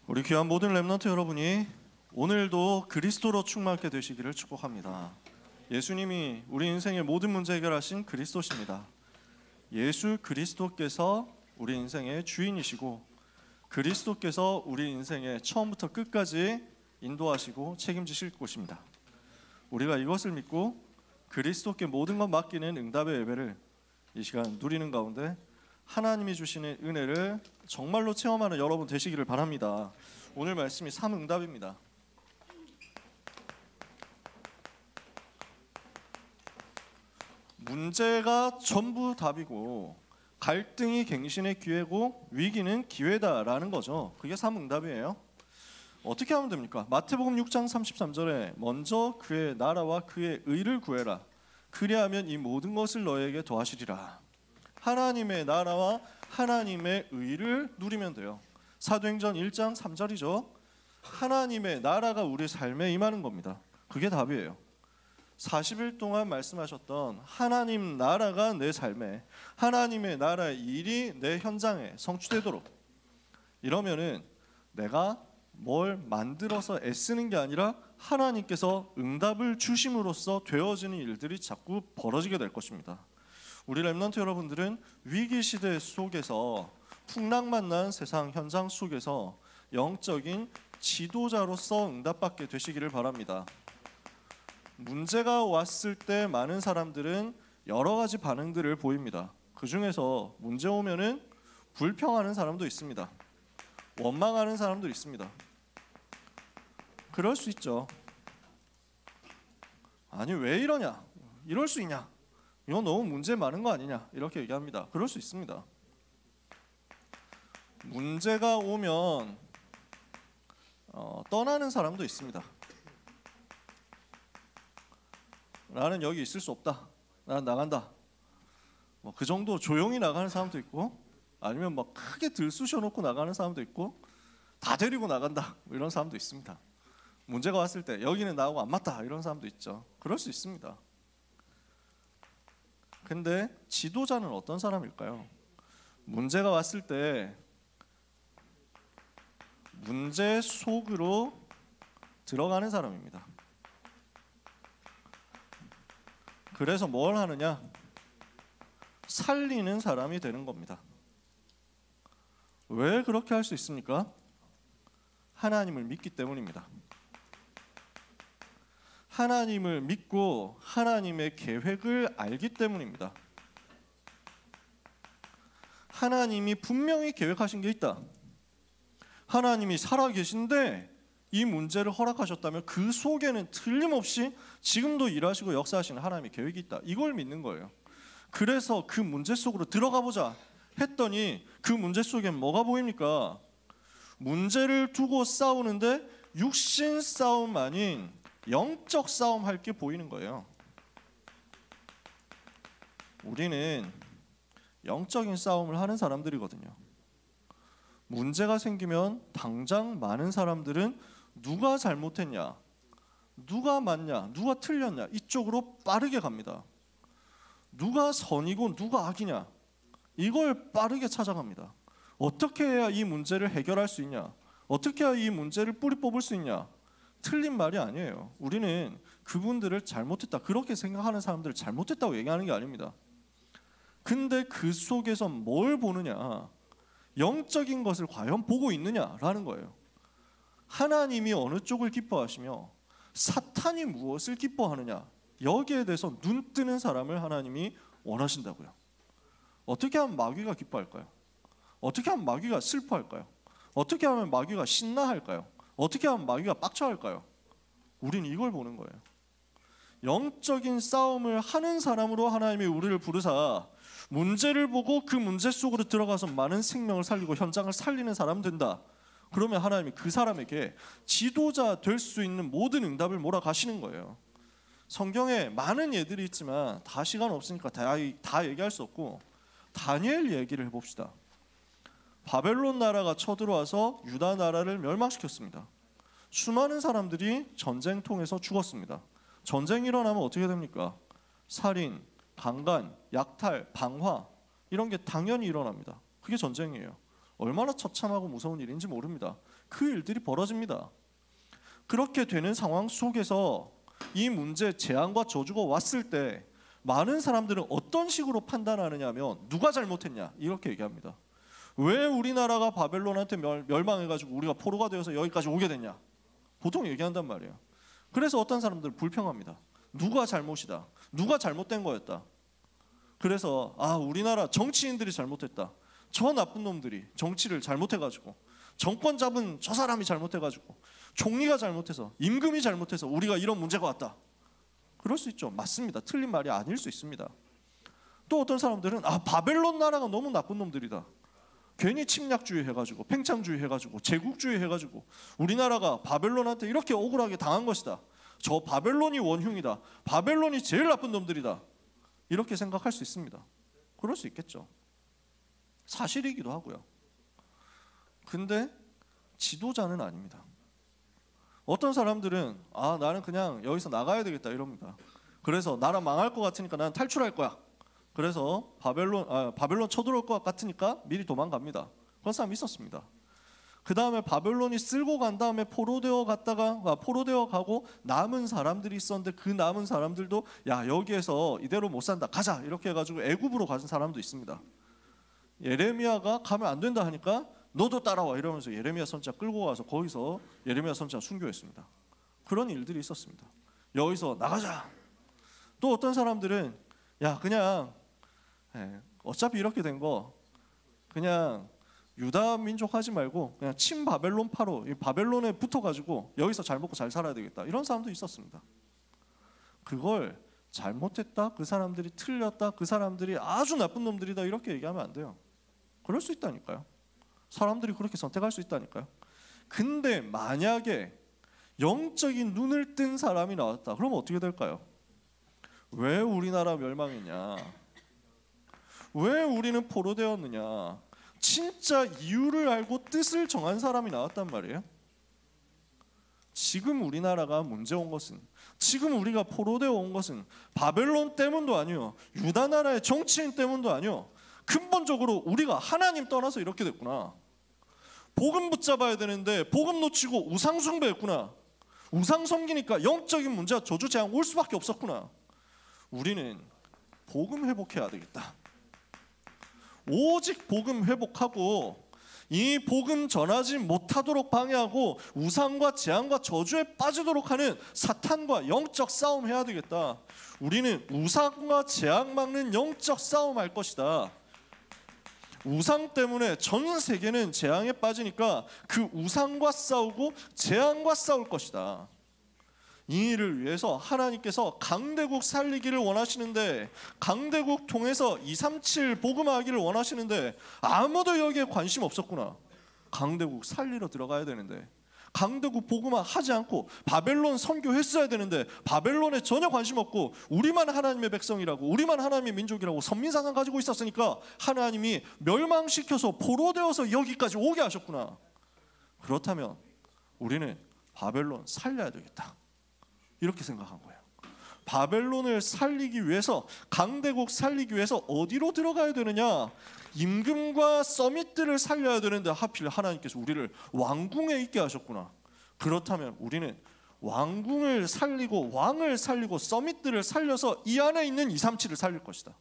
우리 귀한 모든 렘넌트 여러분이 오늘도 그리스도로 충만하게 되시기를 축복합니다. 예수님이 우리 인생의 모든 문제 해결하신 그리스도십니다. 예수 그리스도께서 우리 인생의 주인이시고 그리스도께서 우리 인생의 처음부터 끝까지 인도하시고 책임지실 곳입니다. 우리가 이것을 믿고 그리스도께 모든 것 맡기는 응답의 예배를 이 시간 누리는 가운데 하나님이 주시는 은혜를 정말로 체험하는 여러분 되시기를 바랍니다. 오늘 말씀이 3응답입니다. 문제가 전부 답이고 갈등이 갱신의 기회고 위기는 기회다라는 거죠. 그게 3응답이에요. 어떻게 하면 됩니까? 마태복음 6장 33절에 먼저 그의 나라와 그의 의를 구해라. 그리하면 이 모든 것을 너에게 더하시리라. 하나님의 나라와 하나님의 의를 누리면 돼요. 사도행전 1장 3절이죠. 하나님의 나라가 우리 삶에 임하는 겁니다. 그게 답이에요. 40일 동안 말씀하셨던 하나님 나라가 내 삶에, 하나님의 나라의 일이 내 현장에 성취되도록, 이러면은 내가 뭘 만들어서 애쓰는 게 아니라 하나님께서 응답을 주심으로써 되어지는 일들이 자꾸 벌어지게 될 것입니다. 우리 렘넌트 여러분들은 위기 시대 속에서 풍랑만난 세상 현장 속에서 영적인 지도자로서 응답받게 되시기를 바랍니다. 문제가 왔을 때 많은 사람들은 여러 가지 반응들을 보입니다. 그 중에서 문제 오면은 불평하는 사람도 있습니다. 원망하는 사람도 있습니다. 그럴 수 있죠. 아니 왜 이러냐? 이럴 수 있냐? 이건 너무 문제 많은 거 아니냐? 이렇게 얘기합니다. 그럴 수 있습니다. 문제가 오면 떠나는 사람도 있습니다. 나는 여기 있을 수 없다. 나는 나간다. 그 정도 조용히 나가는 사람도 있고, 아니면 막 크게 들쑤셔 놓고 나가는 사람도 있고, 다 데리고 나간다. 이런 사람도 있습니다. 문제가 왔을 때 여기는 나하고 안 맞다. 이런 사람도 있죠. 그럴 수 있습니다. 근데 지도자는 어떤 사람일까요? 문제가 왔을 때 문제 속으로 들어가는 사람입니다. 그래서 뭘 하느냐? 살리는 사람이 되는 겁니다. 왜 그렇게 할 수 있습니까? 하나님을 믿기 때문입니다. 하나님을 믿고 하나님의 계획을 알기 때문입니다. 하나님이 분명히 계획하신 게 있다. 하나님이 살아계신데 이 문제를 허락하셨다면 그 속에는 틀림없이 지금도 일하시고 역사하시는 하나님의 계획이 있다. 이걸 믿는 거예요. 그래서 그 문제 속으로 들어가 보자 했더니 그 문제 속엔 뭐가 보입니까? 문제를 두고 싸우는데 육신 싸움 아닌 영적 싸움 할 게 보이는 거예요. 우리는 영적인 싸움을 하는 사람들이거든요. 문제가 생기면 당장 많은 사람들은 누가 잘못했냐, 누가 맞냐, 누가 틀렸냐 이쪽으로 빠르게 갑니다. 누가 선이고 누가 악이냐 이걸 빠르게 찾아갑니다. 어떻게 해야 이 문제를 해결할 수 있냐, 어떻게 해야 이 문제를 뿌리 뽑을 수 있냐. 틀린 말이 아니에요. 우리는 그분들을 잘못했다 그렇게 생각하는 사람들을 잘못했다고 얘기하는 게 아닙니다. 근데 그 속에서 뭘 보느냐, 영적인 것을 과연 보고 있느냐라는 거예요. 하나님이 어느 쪽을 기뻐하시며 사탄이 무엇을 기뻐하느냐, 여기에 대해서 눈 뜨는 사람을 하나님이 원하신다고요. 어떻게 하면 마귀가 기뻐할까요? 어떻게 하면 마귀가 슬퍼할까요? 어떻게 하면 마귀가 신나할까요? 어떻게 하면 마귀가 빡쳐할까요? 우리는 이걸 보는 거예요. 영적인 싸움을 하는 사람으로 하나님이 우리를 부르사 문제를 보고 그 문제 속으로 들어가서 많은 생명을 살리고 현장을 살리는 사람 된다. 그러면 하나님이 그 사람에게 지도자 될 수 있는 모든 응답을 몰아가시는 거예요. 성경에 많은 예들이 있지만 다 시간 없으니까 다 얘기할 수 없고 다니엘 얘기를 해봅시다. 바벨론 나라가 쳐들어와서 유다 나라를 멸망시켰습니다. 수많은 사람들이 전쟁통에서 죽었습니다. 전쟁이 일어나면 어떻게 됩니까? 살인, 강간, 약탈, 방화 이런 게 당연히 일어납니다. 그게 전쟁이에요. 얼마나 처참하고 무서운 일인지 모릅니다. 그 일들이 벌어집니다. 그렇게 되는 상황 속에서 이 문제, 재앙과 저주가 왔을 때 많은 사람들은 어떤 식으로 판단하느냐면 누가 잘못했냐 이렇게 얘기합니다. 왜 우리나라가 바벨론한테 멸망해가지고 우리가 포로가 되어서 여기까지 오게 됐냐 보통 얘기한단 말이에요. 그래서 어떤 사람들은 불평합니다. 누가 잘못이다, 누가 잘못된 거였다. 그래서 우리나라 정치인들이 잘못했다, 저 나쁜 놈들이 정치를 잘못해가지고, 정권 잡은 저 사람이 잘못해가지고, 총리가 잘못해서, 임금이 잘못해서 우리가 이런 문제가 왔다. 그럴 수 있죠. 맞습니다. 틀린 말이 아닐 수 있습니다. 또 어떤 사람들은 바벨론 나라가 너무 나쁜 놈들이다, 괜히 침략주의 해가지고, 팽창주의 해가지고, 제국주의 해가지고 우리나라가 바벨론한테 이렇게 억울하게 당한 것이다, 저 바벨론이 원흉이다, 바벨론이 제일 나쁜 놈들이다, 이렇게 생각할 수 있습니다. 그럴 수 있겠죠. 사실이기도 하고요. 근데 지도자는 아닙니다. 어떤 사람들은 나는 그냥 여기서 나가야 되겠다 이럽니다. 그래서 나라 망할 것 같으니까 나는 탈출할 거야. 그래서 바벨론 쳐들어올 것 같으니까 미리 도망갑니다. 그런 사람이 있었습니다. 그 다음에 바벨론이 쓸고 간 다음에 포로되어 가고 남은 사람들이 있었는데 그 남은 사람들도 여기에서 이대로 못 산다, 가자 이렇게 해가지고 애굽으로 가는 사람도 있습니다. 예레미야가 가면 안 된다 하니까 너도 따라와 이러면서 예레미야 선지자 끌고 가서 거기서 예레미야 선지자 순교했습니다. 그런 일들이 있었습니다. 여기서 나가자. 또 어떤 사람들은 그냥 어차피 이렇게 된 거 그냥 유다 민족 하지 말고 그냥 친바벨론파로 바벨론에 붙어가지고 여기서 잘 먹고 잘 살아야 되겠다, 이런 사람도 있었습니다. 그걸 잘못했다, 그 사람들이 틀렸다, 그 사람들이 아주 나쁜 놈들이다 이렇게 얘기하면 안 돼요. 그럴 수 있다니까요. 사람들이 그렇게 선택할 수 있다니까요. 근데 만약에 영적인 눈을 뜬 사람이 나왔다, 그러면 어떻게 될까요? 왜 우리나라 멸망했냐, 왜 우리는 포로되었느냐, 진짜 이유를 알고 뜻을 정한 사람이 나왔단 말이에요. 지금 우리나라가 문제 온 것은, 지금 우리가 포로되어 온 것은 바벨론 때문도 아니요, 유다 나라의 정치인 때문도 아니요, 근본적으로 우리가 하나님 떠나서 이렇게 됐구나. 복음 붙잡아야 되는데 복음 놓치고 우상 숭배했구나. 우상 섬기니까 영적인 문제와 저주 재앙 올 수밖에 없었구나. 우리는 복음 회복해야 되겠다. 오직 복음 회복하고 이 복음 전하지 못하도록 방해하고 우상과 재앙과 저주에 빠지도록 하는 사탄과 영적 싸움 해야 되겠다. 우리는 우상과 재앙 막는 영적 싸움 할 것이다. 우상 때문에 전 세계는 재앙에 빠지니까 그 우상과 싸우고 재앙과 싸울 것이다. 이 일을 위해서 하나님께서 강대국 살리기를 원하시는데, 강대국 통해서 237 복음하기를 원하시는데 아무도 여기에 관심 없었구나. 강대국 살리러 들어가야 되는데, 강대국 복음화 하지 않고 바벨론 선교했어야 되는데 바벨론에 전혀 관심 없고 우리만 하나님의 백성이라고, 우리만 하나님의 민족이라고 선민사상 가지고 있었으니까 하나님이 멸망시켜서 포로되어서 여기까지 오게 하셨구나. 그렇다면 우리는 바벨론 살려야 되겠다, 이렇게 생각한 거예요. 바벨론을 살리기 위해서, 강대국 살리기 위해서 어디로 들어가야 되느냐? 임금과 서밋들을 살려야 되는데 하필 하나님께서 우리를 왕궁에 있게 하셨구나. 그렇다면 우리는 왕궁을 살리고 왕을 살리고 서밋들을 살려서 이 안에 있는 237을 살릴 것이다.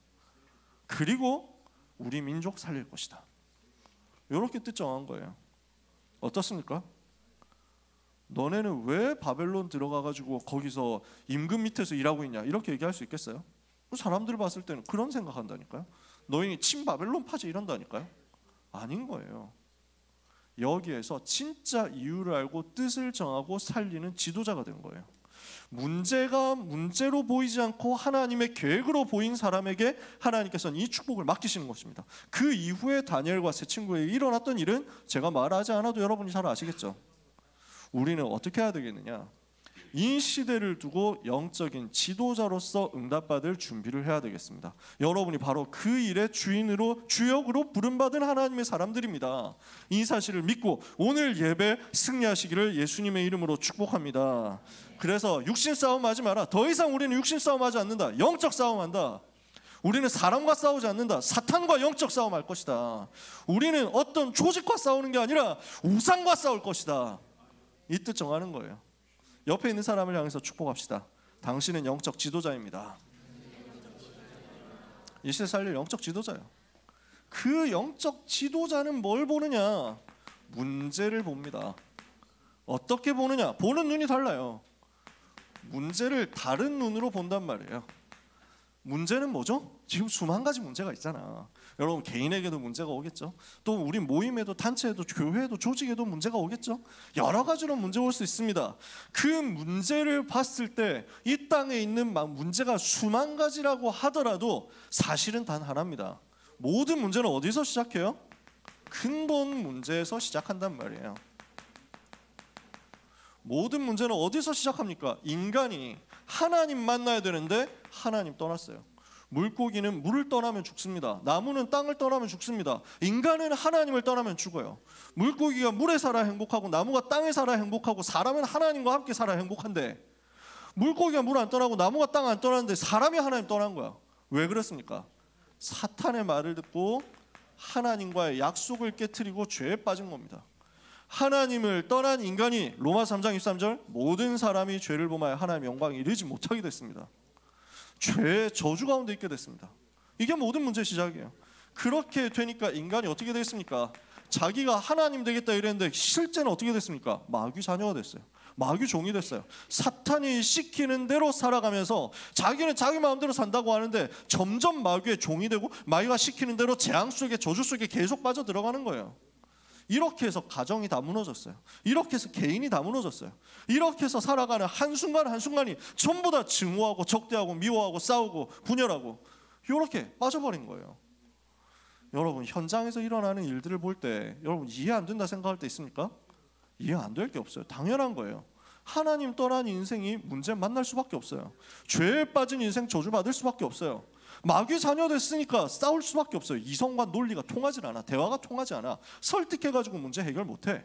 그리고 우리 민족 살릴 것이다. 이렇게 뜻 정한 거예요. 어떻습니까? 너네는 왜 바벨론 들어가가지고 거기서 임금 밑에서 일하고 있냐, 이렇게 얘기할 수 있겠어요? 사람들 봤을 때는 그런 생각한다니까요. 너희는 친바벨론 파지 이런다니까요. 아닌 거예요. 여기에서 진짜 이유를 알고 뜻을 정하고 살리는 지도자가 된 거예요. 문제가 문제로 보이지 않고 하나님의 계획으로 보인 사람에게 하나님께서는 이 축복을 맡기시는 것입니다. 그 이후에 다니엘과 세 친구에게 일어났던 일은 제가 말하지 않아도 여러분이 잘 아시겠죠. 우리는 어떻게 해야 되겠느냐? 이 시대를 두고 영적인 지도자로서 응답받을 준비를 해야 되겠습니다. 여러분이 바로 그 일의 주역으로 부름받은 하나님의 사람들입니다. 이 사실을 믿고 오늘 예배 승리하시기를 예수님의 이름으로 축복합니다. 그래서 육신 싸움 하지 마라. 더 이상 우리는 육신 싸움 하지 않는다. 영적 싸움 한다. 우리는 사람과 싸우지 않는다. 사탄과 영적 싸움할 것이다. 우리는 어떤 조직과 싸우는 게 아니라 우상과 싸울 것이다. 이 뜻 정하는 거예요. 옆에 있는 사람을 향해서 축복합시다. 당신은 영적 지도자입니다. 이 시대 살릴 영적 지도자예요. 그 영적 지도자는 뭘 보느냐? 문제를 봅니다. 어떻게 보느냐? 보는 눈이 달라요. 문제를 다른 눈으로 본단 말이에요. 문제는 뭐죠? 지금 수만 가지 문제가 있잖아. 여러분 개인에게도 문제가 오겠죠. 또 우리 모임에도 단체에도 교회에도 조직에도 문제가 오겠죠. 여러 가지로 문제 올 수 있습니다. 그 문제를 봤을 때 이 땅에 있는 문제가 수만 가지라고 하더라도 사실은 단 하나입니다. 모든 문제는 어디서 시작해요? 근본 문제에서 시작한단 말이에요. 모든 문제는 어디서 시작합니까? 인간이 하나님 만나야 되는데 하나님 떠났어요. 물고기는 물을 떠나면 죽습니다. 나무는 땅을 떠나면 죽습니다. 인간은 하나님을 떠나면 죽어요. 물고기가 물에 살아 행복하고 나무가 땅에 살아 행복하고 사람은 하나님과 함께 살아 행복한데 물고기가 물 안 떠나고 나무가 땅 안 떠나는데 사람이 하나님 떠난 거야. 왜 그렇습니까? 사탄의 말을 듣고 하나님과의 약속을 깨트리고 죄에 빠진 겁니다. 하나님을 떠난 인간이 로마 3장 23절 모든 사람이 죄를 범하여 하나님의 영광에 이르지 못하게 됐습니다. 죄의 저주 가운데 있게 됐습니다. 이게 모든 문제의 시작이에요. 그렇게 되니까 인간이 어떻게 됐습니까? 자기가 하나님 되겠다 이랬는데 실제는 어떻게 됐습니까? 마귀 자녀가 됐어요. 마귀 종이 됐어요. 사탄이 시키는 대로 살아가면서 자기는 자기 마음대로 산다고 하는데 점점 마귀의 종이 되고 마귀가 시키는 대로 재앙 속에 저주 속에 계속 빠져들어가는 거예요. 이렇게 해서 가정이 다 무너졌어요. 이렇게 해서 개인이 다 무너졌어요. 이렇게 해서 살아가는 한순간 한순간이 전부 다 증오하고 적대하고 미워하고 싸우고 분열하고 이렇게 빠져버린 거예요. 여러분 현장에서 일어나는 일들을 볼 때 여러분 이해 안 된다 생각할 때 있습니까? 이해 안 될 게 없어요. 당연한 거예요. 하나님 떠난 인생이 문제 만날 수밖에 없어요. 죄에 빠진 인생 저주받을 수밖에 없어요. 마귀 자녀 됐으니까 싸울 수밖에 없어요. 이성과 논리가 통하지 않아. 대화가 통하지 않아. 설득해가지고 문제 해결 못해.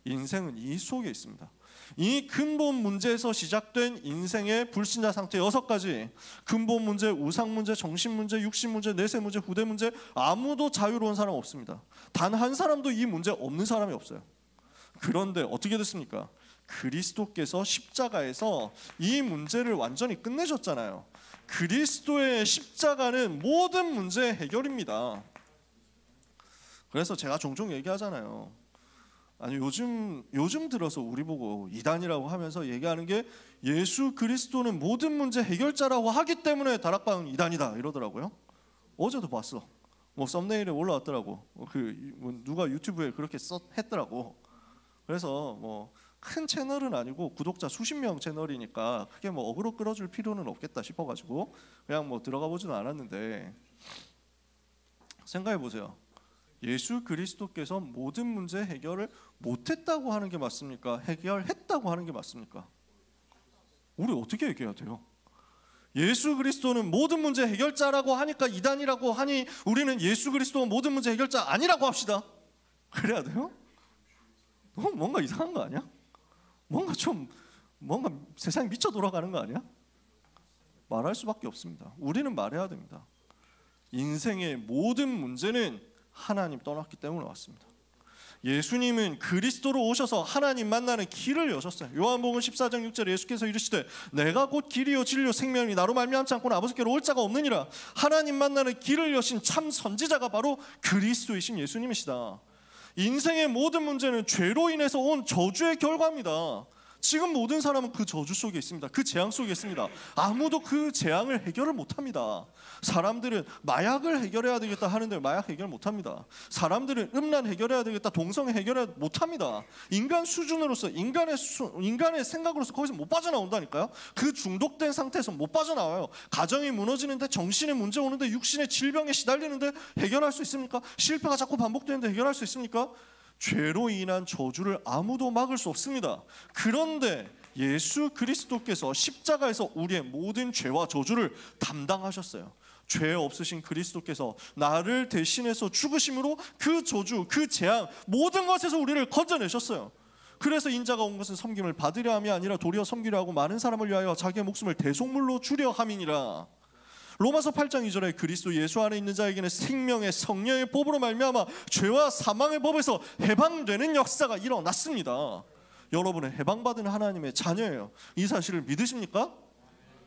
인생은 이 속에 있습니다. 이 근본 문제에서 시작된 인생의 불신자 상태 6가지. 근본 문제, 우상 문제, 정신 문제, 육신 문제, 내세 문제, 후대 문제. 아무도 자유로운 사람 없습니다. 단 한 사람도 이 문제 없는 사람이 없어요. 그런데 어떻게 됐습니까? 그리스도께서 십자가에서 이 문제를 완전히 끝내셨잖아요. 그리스도의 십자가는 모든 문제의 해결입니다. 그래서 제가 종종 얘기하잖아요. 아니 요즘 들어서 우리 보고 이단이라고 하면서 얘기하는 게 예수 그리스도는 모든 문제 해결자라고 하기 때문에 다락방은 이단이다 이러더라고요. 어제도 봤어. 뭐 썸네일에 올라왔더라고. 누가 유튜브에 그렇게 했더라고. 그래서 뭐 큰 채널은 아니고 구독자 수십 명 채널이니까 크게 뭐 어그로 끌어줄 필요는 없겠다 싶어가지고 그냥 뭐 들어가 보지는 않았는데 생각해 보세요. 예수 그리스도께서 모든 문제 해결을 못했다고 하는 게 맞습니까? 해결했다고 하는 게 맞습니까? 우리 어떻게 얘기해야 돼요? 예수 그리스도는 모든 문제 해결자라고 하니까 이단이라고 하니 우리는 예수 그리스도가 모든 문제 해결자 아니라고 합시다. 그래야 돼요? 뭔가 이상한 거 아니야? 뭔가 세상이 미쳐 돌아가는 거 아니야? 말할 수밖에 없습니다. 우리는 말해야 됩니다. 인생의 모든 문제는 하나님 떠났기 때문에 왔습니다. 예수님은 그리스도로 오셔서 하나님 만나는 길을 여셨어요. 요한복음 14장 6절에 예수께서 이르시되 내가 곧 길이요 진리요 생명이 나로 말미암지 않고는 아버지께로 올 자가 없느니라. 하나님 만나는 길을 여신 참 선지자가 바로 그리스도이신 예수님이시다. 인생의 모든 문제는 죄로 인해서 온 저주의 결과입니다. 지금 모든 사람은 그 저주 속에 있습니다. 그 재앙 속에 있습니다. 아무도 그 재앙을 해결을 못합니다. 사람들은 마약을 해결해야 되겠다 하는데 마약 해결 못합니다. 사람들은 음란 해결해야 되겠다 동성 해결해야 못합니다. 인간 수준으로서 인간의 생각으로서 거기서 못 빠져나온다니까요. 그 중독된 상태에서 못 빠져나와요. 가정이 무너지는데 정신에 문제 오는데 육신의 질병에 시달리는데 해결할 수 있습니까? 실패가 자꾸 반복되는데 해결할 수 있습니까? 죄로 인한 저주를 아무도 막을 수 없습니다. 그런데 예수 그리스도께서 십자가에서 우리의 모든 죄와 저주를 담당하셨어요. 죄 없으신 그리스도께서 나를 대신해서 죽으심으로 그 저주, 그 재앙 모든 것에서 우리를 건져내셨어요. 그래서 인자가 온 것은 섬김을 받으려 함이 아니라 도리어 섬기려 하고 많은 사람을 위하여 자기의 목숨을 대속물로 주려 함이니라. 로마서 8장 2절에 그리스도 예수 안에 있는 자에게는 생명의 성령의 법으로 말미암아 죄와 사망의 법에서 해방되는 역사가 일어났습니다. 여러분은 해방받은 하나님의 자녀예요. 이 사실을 믿으십니까?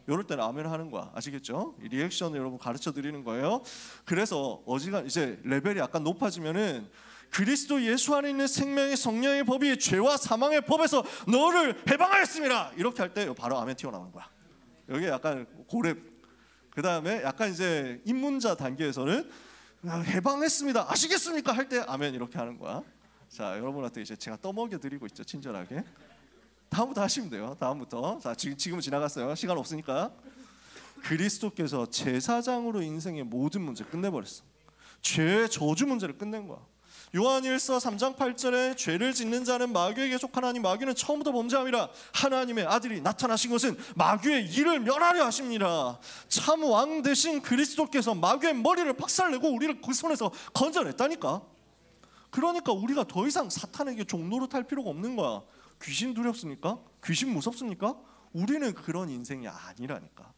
이럴 때는 아멘 하는 거야. 아시겠죠? 이 리액션을 여러분 가르쳐 드리는 거예요. 그래서 어지간 이제 레벨이 약간 높아지면은 그리스도 예수 안에 있는 생명의 성령의 법이 죄와 사망의 법에서 너를 해방하였습니다. 이렇게 할 때 바로 아멘 튀어나오는 거야. 여기 약간 고렙. 그 다음에 약간 이제 입문자 단계에서는 해방했습니다. 아시겠습니까? 할 때 아멘 이렇게 하는 거야. 자, 여러분한테 이제 제가 떠먹여 드리고 있죠. 친절하게. 다음부터 하시면 돼요. 다음부터. 자, 지금은 지나갔어요. 시간 없으니까. 그리스도께서 제사장으로 인생의 모든 문제 끝내버렸어. 죄의 저주 문제를 끝낸 거야. 요한일서 3장 8절에 죄를 짓는 자는 마귀에게 속하나니 마귀는 처음부터 범죄함이라. 하나님의 아들이 나타나신 것은 마귀의 일을 멸하려 하십니다. 참 왕 대신 그리스도께서 마귀의 머리를 박살내고 우리를 그 손에서 건져냈다니까. 그러니까 우리가 더 이상 사탄에게 종노릇할 필요가 없는 거야. 귀신 두렵습니까? 귀신 무섭습니까? 우리는 그런 인생이 아니라니까.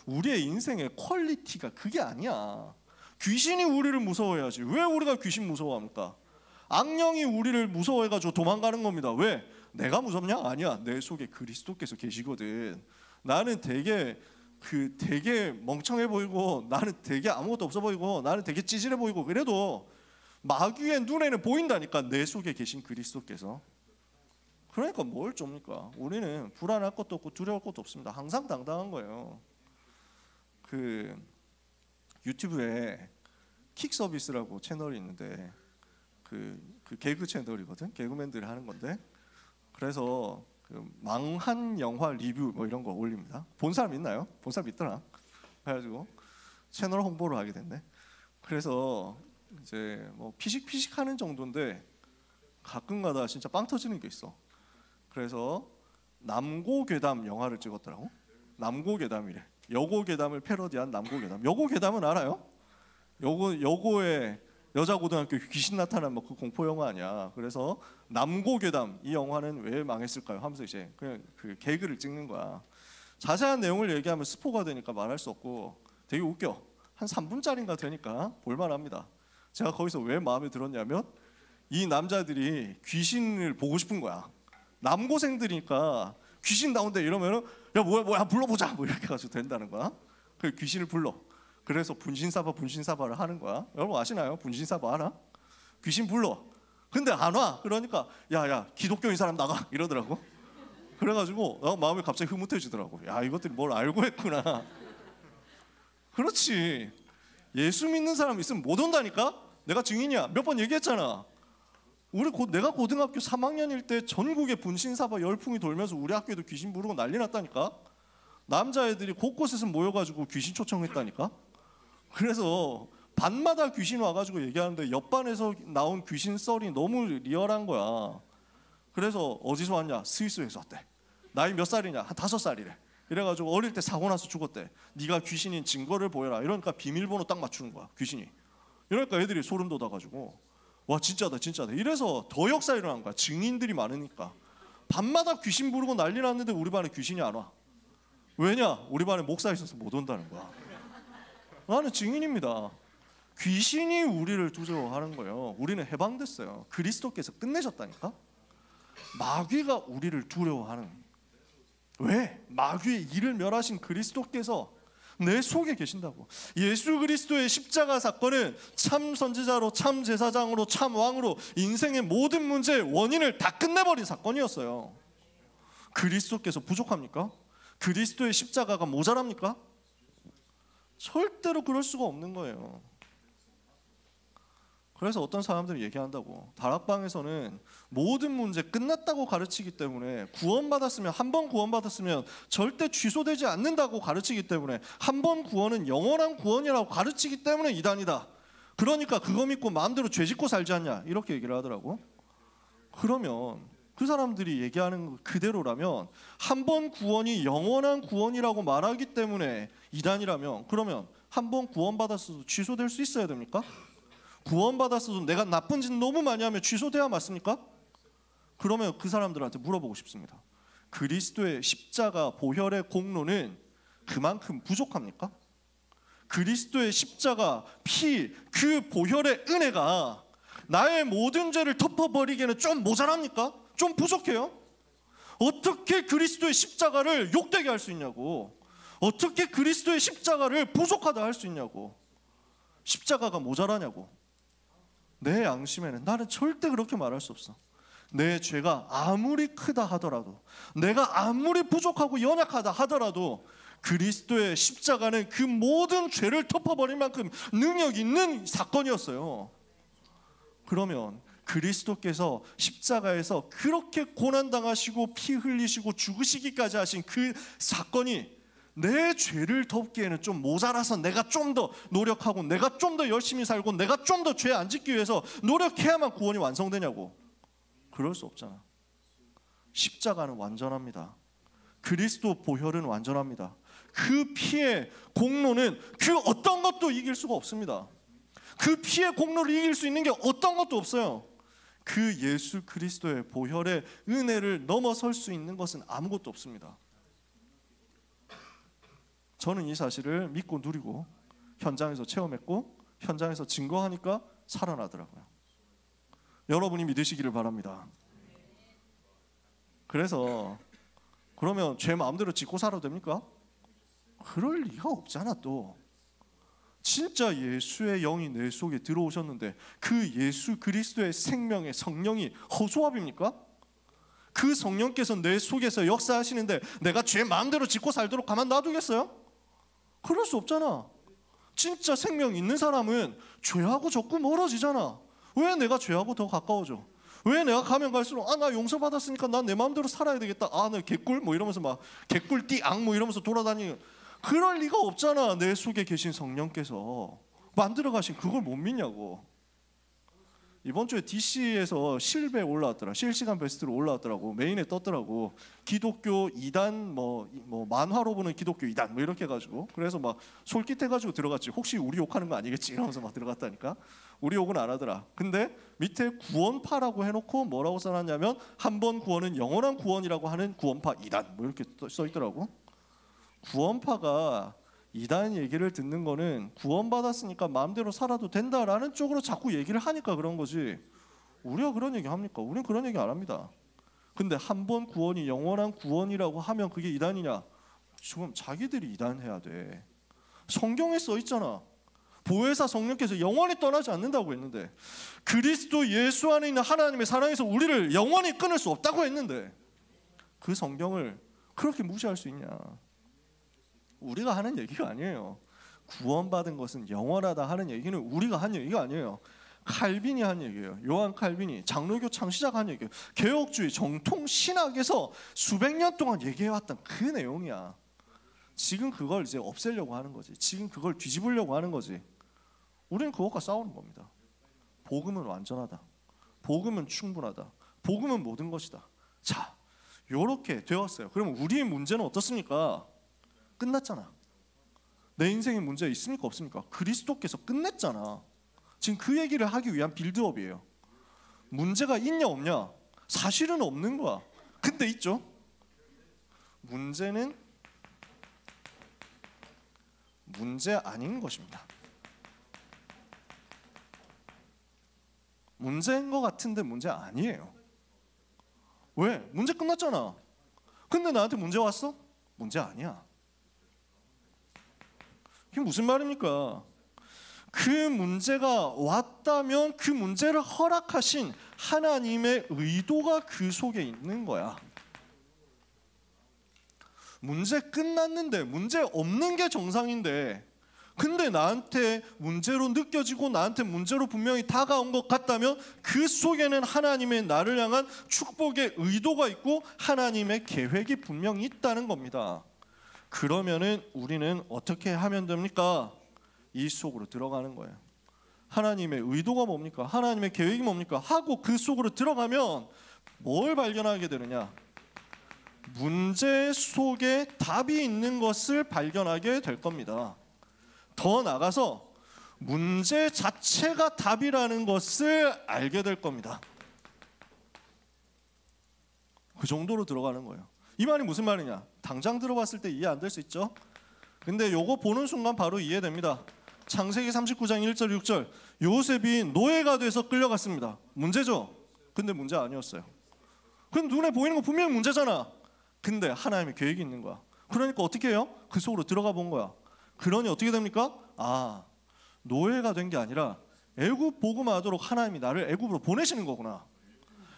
우리의 인생의 퀄리티가 그게 아니야. 귀신이 우리를 무서워해야지. 왜 우리가 귀신 무서워합니까? 악령이 우리를 무서워해가지고 도망가는 겁니다. 왜? 내가 무섭냐? 아니야. 내 속에 그리스도께서 계시거든. 나는 되게 멍청해 보이고, 나는 되게 아무것도 없어 보이고, 나는 되게 찌질해 보이고, 그래도 마귀의 눈에는 보인다니까. 내 속에 계신 그리스도께서. 그러니까 뭘 줍니까? 우리는 불안할 것도 없고 두려울 것도 없습니다. 항상 당당한 거예요. 그 유튜브에 킥 서비스라고 채널이 있는데 그 개그 채널이거든. 개그맨들이 하는 건데, 그래서 그 망한 영화 리뷰 뭐 이런 거 올립니다. 본 사람 있나요? 본 사람 있더라. 그래가지고 채널 홍보를 하게 됐네. 그래서 이제 뭐 피식피식 하는 정도인데 가끔가다 진짜 빵 터지는 게 있어. 그래서 남고괴담 영화를 찍었더라고. 남고괴담이래. 여고괴담을 패러디한 남고괴담. 여고괴담은 알아요? 여고에 여자 고등학교 귀신 나타난 뭐 그 공포 영화 아니야. 그래서 남고괴담 이 영화는 왜 망했을까요? 하면서 이제 그냥 그 개그를 찍는 거야. 자세한 내용을 얘기하면 스포가 되니까 말할 수 없고 되게 웃겨. 한 3분짜리인가 되니까 볼만합니다. 제가 거기서 왜 마음에 들었냐면 이 남자들이 귀신을 보고 싶은 거야. 남고생들이니까 귀신 나온대 이러면은 야 뭐야 불러보자 뭐 이렇게 가지고 된다는 거야. 그 귀신을 불러. 그래서 분신사바를 하는 거야. 여러분 아시나요? 분신사바 알아? 귀신 불러. 근데 안 와. 그러니까 야 기독교인 사람 나가 이러더라고. 그래가지고 마음이 갑자기 흐뭇해지더라고. 야 이것들이 뭘 알고 했구나. 그렇지. 예수 믿는 사람 있으면 못 온다니까. 내가 증인이야. 몇 번 얘기했잖아. 내가 고등학교 3학년일 때 전국에 분신사바 열풍이 돌면서 우리 학교에도 귀신 부르고 난리 났다니까. 남자애들이 곳곳에서 모여가지고 귀신 초청했다니까. 그래서 반마다 귀신 와가지고 얘기하는데 옆반에서 나온 귀신 썰이 너무 리얼한 거야. 그래서 어디서 왔냐? 스위스에서 왔대. 나이 몇 살이냐? 한 5살이래. 이래가지고 어릴 때 사고 나서 죽었대. 네가 귀신인 증거를 보여라. 이러니까 비밀번호 딱 맞추는 거야 귀신이. 이러니까 애들이 소름 돋아가지고 와 진짜다. 이래서 더 역사 일어난 거야. 증인들이 많으니까. 밤마다 귀신 부르고 난리 났는데 우리 반에 귀신이 안 와. 왜냐? 우리 반에 목사 있어서 못 온다는 거야. 나는 증인입니다. 귀신이 우리를 두려워하는 거예요. 우리는 해방됐어요. 그리스도께서 끝내셨다니까. 마귀가 우리를 두려워하는. 왜? 마귀의 일을 멸하신 그리스도께서 내 속에 계신다고. 예수 그리스도의 십자가 사건은 참 선지자로, 참 제사장으로, 참 왕으로 인생의 모든 문제의 원인을 다 끝내버린 사건이었어요. 그리스도께서 부족합니까? 그리스도의 십자가가 모자랍니까? 절대로 그럴 수가 없는 거예요. 그래서 어떤 사람들이 얘기한다고. 다락방에서는 모든 문제 끝났다고 가르치기 때문에 구원받았으면, 한 번 구원받았으면 절대 취소되지 않는다고 가르치기 때문에, 한 번 구원은 영원한 구원이라고 가르치기 때문에 이단이다. 그러니까 그거 믿고 마음대로 죄 짓고 살지 않냐 이렇게 얘기를 하더라고. 그러면 그 사람들이 얘기하는 그대로라면 한 번 구원이 영원한 구원이라고 말하기 때문에 이단이라면, 그러면 한 번 구원받았어도 취소될 수 있어야 됩니까? 구원받았어도 내가 나쁜 짓 너무 많이 하면 취소돼야 맞습니까? 그러면 그 사람들한테 물어보고 싶습니다. 그리스도의 십자가 보혈의 공로는 그만큼 부족합니까? 그리스도의 십자가, 피, 그 보혈의 은혜가 나의 모든 죄를 덮어버리기에는 좀 모자랍니까? 좀 부족해요? 어떻게 그리스도의 십자가를 욕되게 할 수 있냐고. 어떻게 그리스도의 십자가를 부족하다 할 수 있냐고. 십자가가 모자라냐고. 내 양심에는 나는 절대 그렇게 말할 수 없어. 내 죄가 아무리 크다 하더라도, 내가 아무리 부족하고 연약하다 하더라도 그리스도의 십자가는 그 모든 죄를 덮어버릴 만큼 능력 있는 사건이었어요. 그러면 그리스도께서 십자가에서 그렇게 고난당하시고 피 흘리시고 죽으시기까지 하신 그 사건이 내 죄를 덮기에는 좀 모자라서 내가 좀 더 노력하고 내가 좀 더 열심히 살고 내가 좀 더 죄 안 짓기 위해서 노력해야만 구원이 완성되냐고. 그럴 수 없잖아. 십자가는 완전합니다. 그리스도 보혈은 완전합니다. 그 피의 공로는 그 어떤 것도 이길 수가 없습니다. 그 피의 공로를 이길 수 있는 게 어떤 것도 없어요. 그 예수 그리스도의 보혈의 은혜를 넘어설 수 있는 것은 아무것도 없습니다. 저는 이 사실을 믿고 누리고 현장에서 체험했고 현장에서 증거하니까 살아나더라고요. 여러분이 믿으시기를 바랍니다. 그래서 그러면 죄 마음대로 짓고 살아도 됩니까? 그럴 리가 없잖아. 또 진짜 예수의 영이 내 속에 들어오셨는데 그 예수 그리스도의 생명의 성령이 허수아비입니까? 그 성령께서 내 속에서 역사하시는데 내가 죄 마음대로 짓고 살도록 가만 놔두겠어요? 그럴 수 없잖아. 진짜 생명 있는 사람은 죄하고 자꾸 멀어지잖아. 왜 내가 죄하고 더 가까워져? 왜 내가 가면 갈수록 나 용서받았으니까 난 내 마음대로 살아야 되겠다. 나 개꿀 뭐 이러면서 막 개꿀띠 뭐 이러면서 돌아다니는. 그럴 리가 없잖아. 내 속에 계신 성령께서 만들어 가신 그걸 못 믿냐고. 이번 주에 DC에서 실베 올라왔더라. 실시간 베스트로 올라왔더라고. 메인에 떴더라고. 기독교 2단 뭐 만화로 보는 기독교 2단 뭐 이렇게 해가지고. 그래서 막 솔깃해가지고 들어갔지. 혹시 우리 욕하는 거 아니겠지 이러면서 막 들어갔다니까. 우리 욕은 안 하더라. 근데 밑에 구원파라고 해놓고 뭐라고 써놨냐면 한 번 구원은 영원한 구원이라고 하는 구원파 2단 뭐 이렇게 써있더라고. 구원파가 이단 얘기를 듣는 거는 구원받았으니까 마음대로 살아도 된다라는 쪽으로 자꾸 얘기를 하니까 그런 거지. 우리가 그런 얘기 합니까? 우리는 그런 얘기 안 합니다. 근데 한 번 구원이 영원한 구원이라고 하면 그게 이단이냐? 지금 자기들이 이단해야 돼. 성경에 써 있잖아. 보혜사 성령께서 영원히 떠나지 않는다고 했는데, 그리스도 예수 안에 있는 하나님의 사랑에서 우리를 영원히 끊을 수 없다고 했는데 그 성경을 그렇게 무시할 수 있냐? 우리가 하는 얘기가 아니에요. 구원받은 것은 영원하다 하는 얘기는 우리가 한 얘기가 아니에요. 칼빈이 한 얘기예요. 요한 칼빈이 장로교 창시자가 한 얘기예요. 개혁주의 정통 신학에서 수백 년 동안 얘기해왔던 그 내용이야. 지금 그걸 이제 없애려고 하는 거지. 지금 그걸 뒤집으려고 하는 거지. 우리는 그것과 싸우는 겁니다. 복음은 완전하다. 복음은 충분하다. 복음은 모든 것이다. 자, 요렇게 되었어요. 그러면 우리의 문제는 어떻습니까? 끝났잖아. 내 인생에 문제 있습니까? 없습니까? 그리스도께서 끝냈잖아. 지금 그 얘기를 하기 위한 빌드업이에요. 문제가 있냐 없냐? 사실은 없는 거야. 근데 있죠. 문제는 문제 아닌 것입니다. 문제인 것 같은데 문제 아니에요. 왜? 문제 끝났잖아. 근데 나한테 문제 왔어? 문제 아니야. 이게 무슨 말입니까? 그 문제가 왔다면 그 문제를 허락하신 하나님의 의도가 그 속에 있는 거야. 문제 끝났는데 문제 없는 게 정상인데, 근데 나한테 문제로 느껴지고 나한테 문제로 분명히 다가온 것 같다면 그 속에는 하나님의 나를 향한 축복의 의도가 있고 하나님의 계획이 분명히 있다는 겁니다. 그러면은 우리는 어떻게 하면 됩니까? 이 속으로 들어가는 거예요. 하나님의 의도가 뭡니까? 하나님의 계획이 뭡니까? 하고 그 속으로 들어가면 뭘 발견하게 되느냐? 문제 속에 답이 있는 것을 발견하게 될 겁니다. 더 나아가서 문제 자체가 답이라는 것을 알게 될 겁니다. 그 정도로 들어가는 거예요. 이 말이 무슨 말이냐? 당장 들어봤을 때 이해 안 될 수 있죠? 근데 요거 보는 순간 바로 이해됩니다. 창세기 39장 1절 6절 요셉이 노예가 돼서 끌려갔습니다. 문제죠? 근데 문제 아니었어요. 근데 눈에 보이는 거 분명히 문제잖아. 근데 하나님의 계획이 있는 거야. 그러니까 어떻게 해요? 그 속으로 들어가 본 거야. 그러니 어떻게 됩니까? 아, 노예가 된 게 아니라 애굽 복음하도록 하나님이 나를 애굽으로 보내시는 거구나.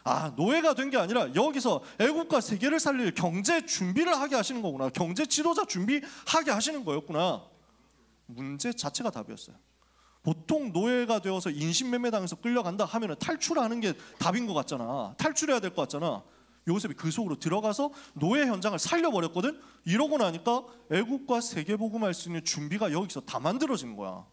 아, 노예가 된 게 아니라 여기서 애굽과 세계를 살릴 경제 준비를 하게 하시는 거구나. 경제 지도자 준비하게 하시는 거였구나. 문제 자체가 답이었어요. 보통 노예가 되어서 인신매매당해서 끌려간다 하면 탈출하는 게 답인 것 같잖아. 탈출해야 될 것 같잖아. 요셉이 그 속으로 들어가서 노예 현장을 살려버렸거든. 이러고 나니까 애국과 세계복음할 수 있는 준비가 여기서 다 만들어지는 거야.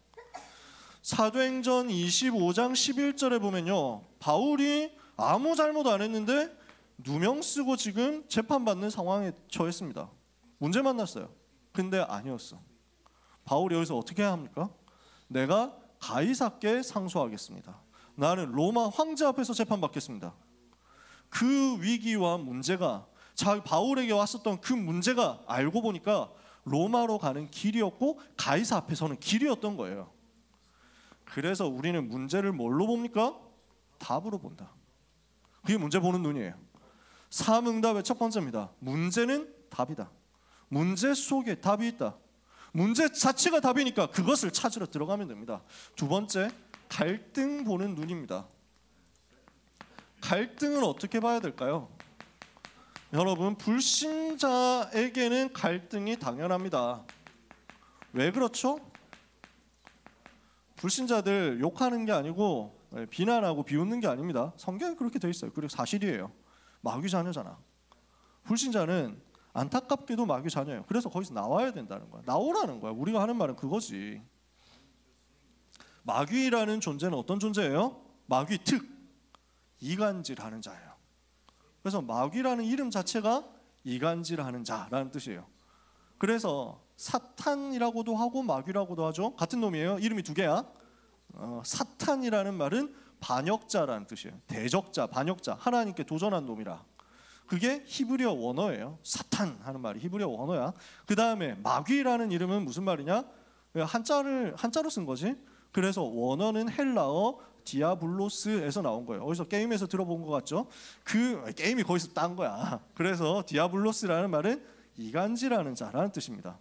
사도행전 25장 11절에 보면요, 바울이 아무 잘못 안 했는데 누명 쓰고 지금 재판받는 상황에 처했습니다. 문제 만났어요. 근데 아니었어. 바울이 여기서 어떻게 해야 합니까? 내가 가이사께 상소하겠습니다. 나는 로마 황제 앞에서 재판받겠습니다. 그 위기와 문제가 바울에게 왔었던 그 문제가 알고 보니까 로마로 가는 길이었고 가이사 앞에서는 길이었던 거예요. 그래서 우리는 문제를 뭘로 봅니까? 답으로 본다. 그게 문제 보는 눈이에요. 삼응답의 첫 번째입니다. 문제는 답이다. 문제 속에 답이 있다. 문제 자체가 답이니까 그것을 찾으러 들어가면 됩니다. 두 번째, 갈등 보는 눈입니다. 갈등은 어떻게 봐야 될까요? 여러분, 불신자에게는 갈등이 당연합니다. 왜 그렇죠? 불신자들 욕하는 게 아니고 비난하고 비웃는 게 아닙니다. 성경에 그렇게 돼 있어요. 그리고 사실이에요. 마귀 자녀잖아. 불신자는 안타깝게도 마귀 자녀예요. 그래서 거기서 나와야 된다는 거야. 나오라는 거야. 우리가 하는 말은 그거지. 마귀라는 존재는 어떤 존재예요? 마귀 특, 이간질하는 자예요. 그래서 마귀라는 이름 자체가 이간질하는 자라는 뜻이에요. 그래서 사탄이라고도 하고 마귀라고도 하죠. 같은 놈이에요. 이름이 두 개야. 사탄이라는 말은 반역자라는 뜻이에요. 대적자, 반역자, 하나님께 도전한 놈이라. 그게 히브리어 원어예요. 사탄 하는 말이 히브리어 원어야. 그 다음에 마귀라는 이름은 무슨 말이냐? 한자로 쓴 거지. 그래서 원어는 헬라어 디아블로스에서 나온 거예요. 어디서 게임에서 들어본 것 같죠? 그 게임이 거기서 딴 거야. 그래서 디아블로스라는 말은 이간질하는 자라는 뜻입니다.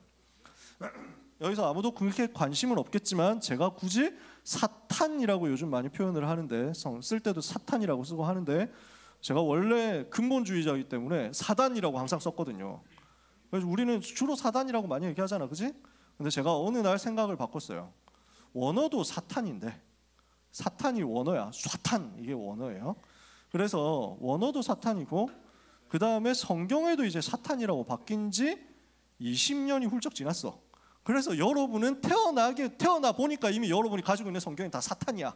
여기서 아무도 그렇게 관심은 없겠지만 제가 굳이 사탄이라고 요즘 많이 표현을 하는데, 쓸 때도 사탄이라고 쓰고 하는데, 제가 원래 근본주의자이기 때문에 사단이라고 항상 썼거든요. 그래서 우리는 주로 사단이라고 많이 얘기하잖아, 그지? 근데 제가 어느 날 생각을 바꿨어요. 원어도 사탄인데, 사탄이 원어야. 사탄, 이게 원어예요. 그래서 원어도 사탄이고, 그 다음에 성경에도 이제 사탄이라고 바뀐 지 20년이 훌쩍 지났어. 그래서 여러분은 태어나 보니까 이미 여러분이 가지고 있는 성경이 다 사탄이야.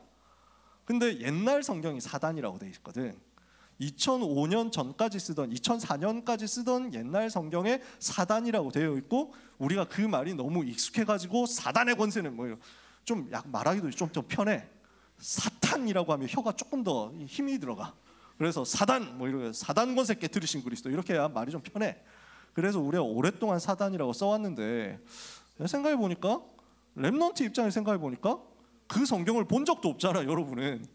근데 옛날 성경이 사단이라고 돼 있거든. 2005년 전까지 쓰던, 2004년까지 쓰던 옛날 성경에 사단이라고 되어 있고, 우리가 그 말이 너무 익숙해가지고 사단의 권세는 뭐예요? 좀 말하기도 좀 더 편해. 사탄이라고 하면 혀가 조금 더 힘이 들어가. 그래서 사단 뭐 이렇게 사단 권세 깨뜨리신 그리스도 이렇게 해야 말이 좀 편해. 그래서 우리가 오랫동안 사단이라고 써왔는데, 생각해 보니까 렘넌트 입장에서 생각해 보니까 그 성경을 본 적도 없잖아. 여러분은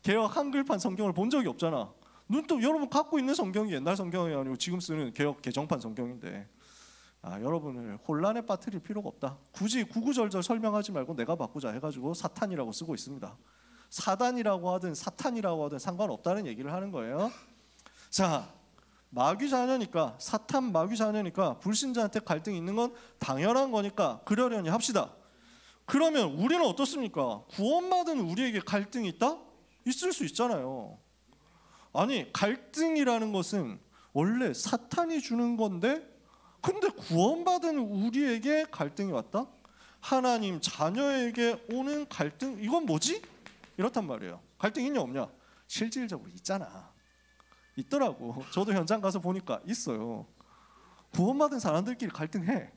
개역 한글판 성경을 본 적이 없잖아. 눈도 여러분 갖고 있는 성경이 옛날 성경이 아니고 지금 쓰는 개역 개정판 성경인데, 여러분을 혼란에 빠뜨릴 필요가 없다. 굳이 구구절절 설명하지 말고 내가 바꾸자 해가지고 사탄이라고 쓰고 있습니다. 사단이라고 하든 사탄이라고 하든 상관없다는 얘기를 하는 거예요. 자, 마귀 자녀니까, 사탄 마귀 자녀니까 불신자한테 갈등이 있는 건 당연한 거니까 그러려니 합시다. 그러면 우리는 어떻습니까? 구원받은 우리에게 갈등이 있다? 있을 수 있잖아요. 아니, 갈등이라는 것은 원래 사탄이 주는 건데, 근데 구원받은 우리에게 갈등이 왔다? 하나님 자녀에게 오는 갈등, 이건 뭐지? 이렇단 말이에요. 갈등 있냐 없냐? 실질적으로 있잖아. 있더라고. 저도 현장 가서 보니까 있어요. 구원받은 사람들끼리 갈등해.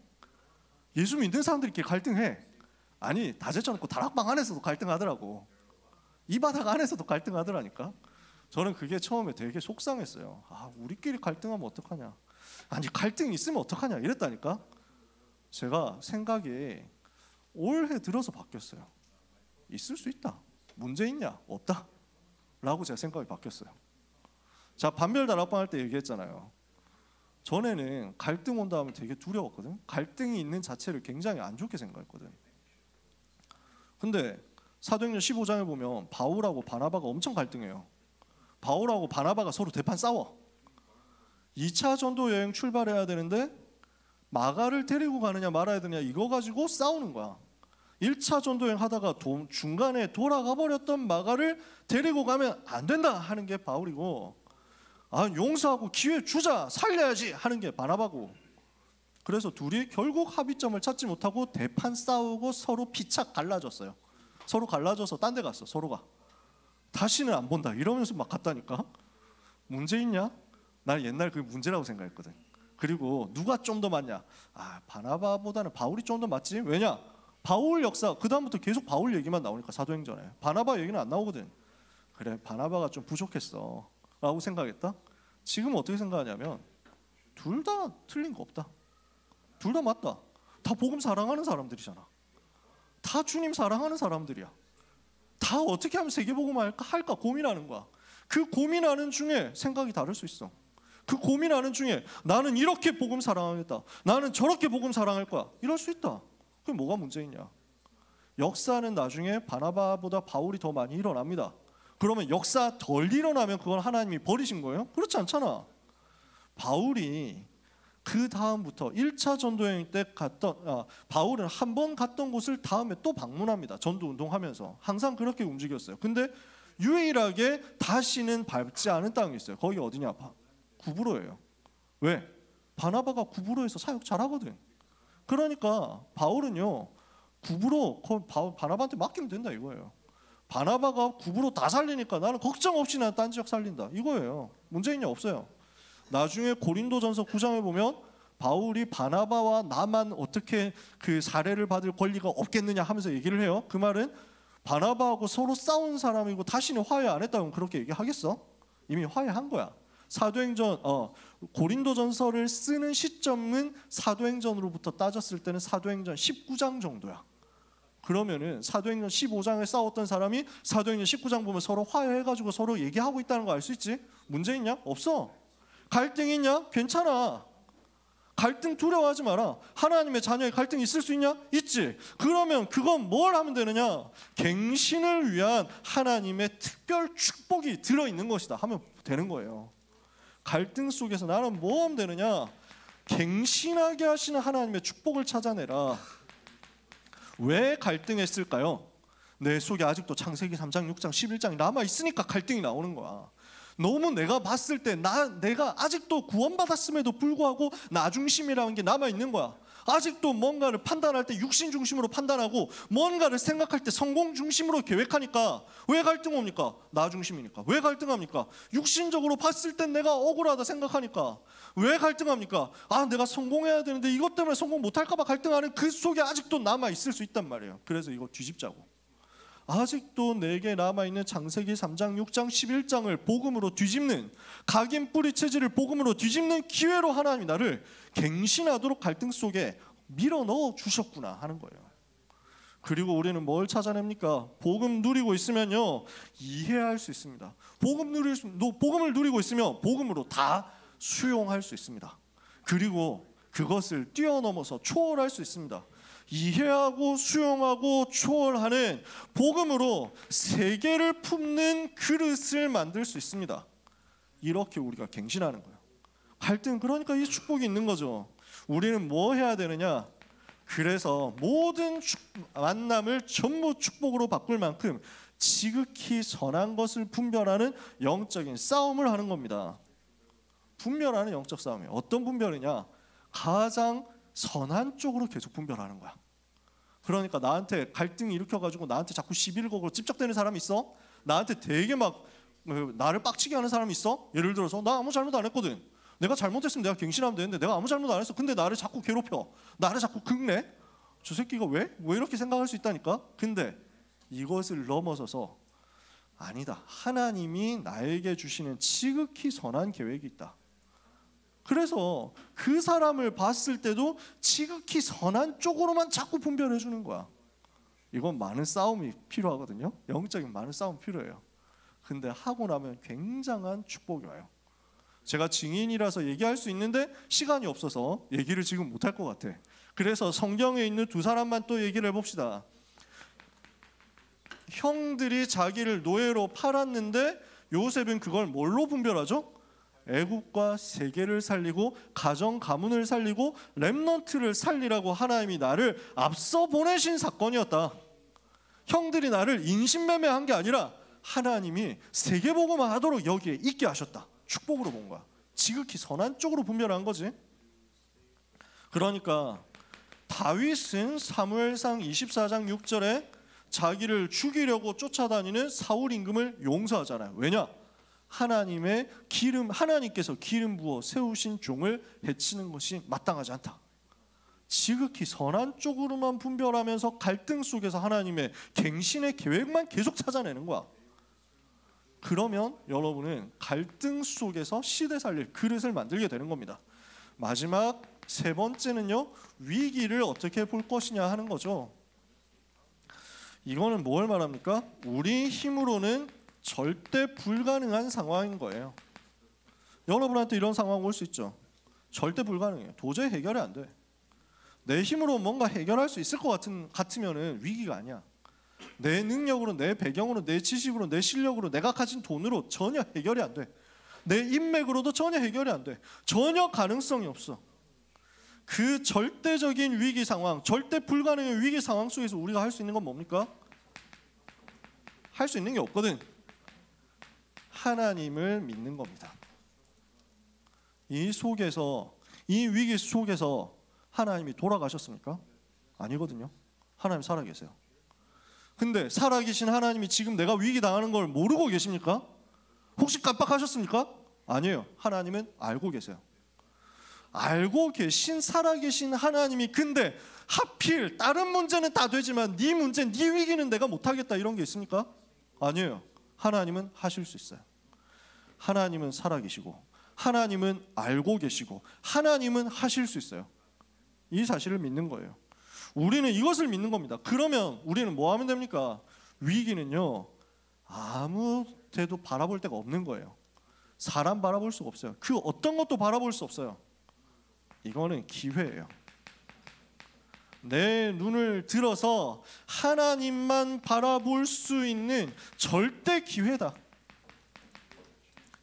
예수 믿는 사람들끼리 갈등해. 아니, 다 제쳐놓고 다락방 안에서도 갈등하더라고. 이 바닥 안에서도 갈등하더라니까. 저는 그게 처음에 되게 속상했어요. 우리끼리 갈등하면 어떡하냐. 아니, 갈등이 있으면 어떡하냐 이랬다니까. 제가 생각이 올해 들어서 바뀌었어요. 있을 수 있다. 문제 있냐? 없다. 라고 제가 생각이 바뀌었어요. 자, 반별다락방 할 때 얘기했잖아요. 전에는 갈등 온다 하면 되게 두려웠거든. 갈등이 있는 자체를 굉장히 안 좋게 생각했거든. 근데 사도행전 15장에 보면 바울하고 바나바가 엄청 갈등해요. 바울하고 바나바가 서로 대판 싸워. 2차 전도 여행 출발해야 되는데 마가를 데리고 가느냐 말아야 되느냐 이거 가지고 싸우는 거야. 1차 전도 여행 하다가 중간에 돌아가 버렸던 마가를 데리고 가면 안 된다 하는 게 바울이고, 용서하고 기회 주자, 살려야지 하는 게 바나바고. 그래서 둘이 결국 합의점을 찾지 못하고 대판 싸우고 서로 피착 갈라졌어요. 서로 갈라져서 딴 데 갔어. 서로가 다시는 안 본다 이러면서 막 갔다니까. 문제 있냐? 난 옛날 그게 문제라고 생각했거든. 그리고 누가 좀 더 맞냐? 바나바보다는 바울이 좀 더 맞지. 왜냐? 바울 역사 그 다음부터 계속 바울 얘기만 나오니까 사도행전에 바나바 얘기는 안 나오거든. 그래, 바나바가 좀 부족했어 라고 생각했다. 지금 어떻게 생각하냐면 둘 다 틀린 거 없다. 둘 다 맞다. 다 복음 사랑하는 사람들이잖아. 다 주님 사랑하는 사람들이야. 다 어떻게 하면 세계복음 할까 고민하는 거야. 그 고민하는 중에 생각이 다를 수 있어. 그 고민하는 중에 나는 이렇게 복음 사랑하겠다, 나는 저렇게 복음 사랑할 거야, 이럴 수 있다. 그게 뭐가 문제 있냐? 역사는 나중에 바나바보다 바울이 더 많이 일어납니다. 그러면 역사 덜 일어나면 그건 하나님이 버리신 거예요? 그렇지 않잖아. 바울이 그 다음부터 1차 전도여행 때 바울은 한 번 갔던 곳을 다음에 또 방문합니다. 전도 운동하면서 항상 그렇게 움직였어요. 근데 유일하게 다시는 밟지 않은 땅이 있어요. 거기 어디냐? 구브로예요. 왜? 바나바가 구브로에서 사역 잘하거든. 그러니까 바울은요, 구브로 바나바한테 맡기면 된다 이거예요. 바나바가 구브로 다 살리니까 나는 걱정 없이 난 딴 지역 살린다 이거예요. 문제 있냐? 없어요. 나중에 고린도전서 9장에 보면 바울이 바나바와 나만 어떻게 그 사례를 받을 권리가 없겠느냐 하면서 얘기를 해요. 그 말은 바나바하고 서로 싸운 사람이고 다시는 화해 안 했다면 그렇게 얘기하겠어? 이미 화해한 거야. 사도행전 고린도전서를 쓰는 시점은 사도행전으로부터 따졌을 때는 사도행전 19장 정도야. 그러면은 사도행전 15장에 싸웠던 사람이 사도행전 19장 보면 서로 화해해가지고 서로 얘기하고 있다는 거 알 수 있지? 문제 있냐? 없어. 갈등 있냐? 괜찮아. 갈등 두려워하지 마라. 하나님의 자녀의 갈등이 있을 수 있냐? 있지. 그러면 그건 뭘 하면 되느냐? 갱신을 위한 하나님의 특별 축복이 들어있는 것이다 하면 되는 거예요. 갈등 속에서 나는 뭐 하면 되느냐? 갱신하게 하시는 하나님의 축복을 찾아내라. 왜 갈등했을까요? 내 속에 아직도 창세기 3장, 6장, 11장이 남아있으니까 갈등이 나오는 거야. 너무 내가 봤을 때 내가 아직도 구원받았음에도 불구하고 나 중심이라는 게 남아있는 거야. 아직도 뭔가를 판단할 때 육신 중심으로 판단하고 뭔가를 생각할 때 성공 중심으로 계획하니까 왜 갈등 옵니까? 나 중심이니까. 왜 갈등합니까? 육신적으로 봤을 땐 내가 억울하다 생각하니까. 왜 갈등합니까? 내가 성공해야 되는데 이것 때문에 성공 못할까 봐 갈등하는 그 속에 아직도 남아있을 수 있단 말이에요. 그래서 이거 뒤집자고. 아직도 내게 남아있는 창세기 3장, 6장, 11장을 복음으로 뒤집는, 각인 뿌리 체질을 복음으로 뒤집는 기회로 하나님이 나를 갱신하도록 갈등 속에 밀어넣어 주셨구나 하는 거예요. 그리고 우리는 뭘 찾아냅니까? 복음 누리고 있으면요, 이해할 수 있습니다. 복음을 누리고 있으면 복음으로 다 수용할 수 있습니다. 그리고 그것을 뛰어넘어서 초월할 수 있습니다. 이해하고 수용하고 초월하는 복음으로 세계를 품는 그릇을 만들 수 있습니다. 이렇게 우리가 갱신하는 거예요. 갈등, 그러니까 이 축복이 있는 거죠. 우리는 뭐 해야 되느냐? 그래서 모든 만남을 전부 축복으로 바꿀 만큼 지극히 선한 것을 분별하는 영적인 싸움을 하는 겁니다. 분별하는 영적 싸움이에요. 어떤 분별이냐? 가장 선한 쪽으로 계속 분별하는 거야. 그러니까 나한테 갈등이 일으켜가지고 나한테 자꾸 시비를 걸고 찝적대는 사람이 있어? 나한테 되게 막 나를 빡치게 하는 사람이 있어? 예를 들어서 나 아무 잘못 안 했거든. 내가 잘못했으면 내가 갱신하면 되는데 내가 아무 잘못 안 했어. 근데 나를 자꾸 괴롭혀. 나를 자꾸 긁네? 저 새끼가 왜 이렇게 생각할 수 있다니까? 근데 이것을 넘어서서 아니다. 하나님이 나에게 주시는 지극히 선한 계획이 있다. 그래서 그 사람을 봤을 때도 지극히 선한 쪽으로만 자꾸 분별해 주는 거야. 이건 많은 싸움이 필요하거든요. 영적인 많은 싸움이 필요해요. 근데 하고 나면 굉장한 축복이 와요. 제가 증인이라서 얘기할 수 있는데 시간이 없어서 얘기를 지금 못할 것 같아. 그래서 성경에 있는 두 사람만 또 얘기를 해봅시다. 형들이 자기를 노예로 팔았는데 요셉은 그걸 뭘로 분별하죠? 애국과 세계를 살리고 가정 가문을 살리고 렘넌트를 살리라고 하나님이 나를 앞서 보내신 사건이었다. 형들이 나를 인신매매한 게 아니라 하나님이 세계복음화 하도록 여기에 있게 하셨다. 축복으로 본 거야. 지극히 선한 쪽으로 분별한 거지. 그러니까 다윗은 사무엘상 24장 6절에 자기를 죽이려고 쫓아다니는 사울 임금을 용서하잖아요. 왜냐? 하나님의 기름, 하나님께서 기름 부어 세우신 종을 해치는 것이 마땅하지 않다. 지극히 선한 쪽으로만 분별하면서 갈등 속에서 하나님의 갱신의 계획만 계속 찾아내는 거야. 그러면 여러분은 갈등 속에서 시대 살릴 그릇을 만들게 되는 겁니다. 마지막 세 번째는요, 위기를 어떻게 볼 것이냐 하는 거죠. 이거는 뭘 말합니까? 우리 힘으로는 절대 불가능한 상황인 거예요. 여러분한테 이런 상황 올 수 있죠. 절대 불가능해요. 도저히 해결이 안 돼. 내 힘으로 뭔가 해결할 수 있을 것 같으면은 위기가 아니야. 내 능력으로, 내 배경으로, 내 지식으로, 내 실력으로, 내가 가진 돈으로 전혀 해결이 안 돼. 내 인맥으로도 전혀 해결이 안 돼. 전혀 가능성이 없어. 그 절대적인 위기 상황, 절대 불가능의 위기 상황 속에서 우리가 할 수 있는 건 뭡니까? 할 수 있는 게 없거든. 하나님을 믿는 겁니다. 이 속에서, 이 위기 속에서 하나님이 돌아가셨습니까? 아니거든요. 하나님 살아계세요. 근데 살아계신 하나님이 지금 내가 위기 당하는 걸 모르고 계십니까? 혹시 깜빡하셨습니까? 아니에요. 하나님은 알고 계세요. 알고 계신 살아계신 하나님이 근데 하필 다른 문제는 다 되지만 네 문제, 네 위기는 내가 못하겠다 이런 게 있습니까? 아니에요. 하나님은 하실 수 있어요. 하나님은 살아계시고 하나님은 알고 계시고 하나님은 하실 수 있어요. 이 사실을 믿는 거예요. 우리는 이것을 믿는 겁니다. 그러면 우리는 뭐 하면 됩니까? 위기는요, 아무 데도 바라볼 데가 없는 거예요. 사람 바라볼 수가 없어요. 그 어떤 것도 바라볼 수 없어요. 이거는 기회예요. 내 눈을 들어서 하나님만 바라볼 수 있는 절대 기회다.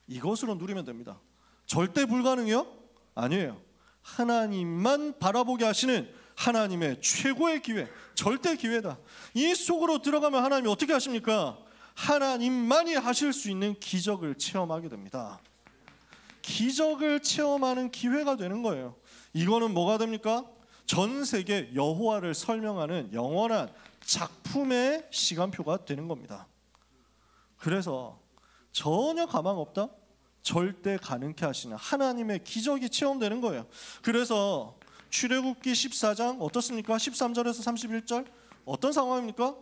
이것으로 누리면 됩니다. 절대 불가능이요? 아니에요. 하나님만 바라보게 하시는 하나님의 최고의 기회, 절대 기회다. 이 속으로 들어가면 하나님이 어떻게 하십니까? 하나님만이 하실 수 있는 기적을 체험하게 됩니다. 기적을 체험하는 기회가 되는 거예요. 이거는 뭐가 됩니까? 전 세계 여호와를 설명하는 영원한 작품의 시간표가 되는 겁니다. 그래서 전혀 가망 없다? 절대 가능케 하시는 하나님의 기적이 체험되는 거예요. 그래서 출애굽기 14장 어떻습니까? 13절에서 31절 어떤 상황입니까?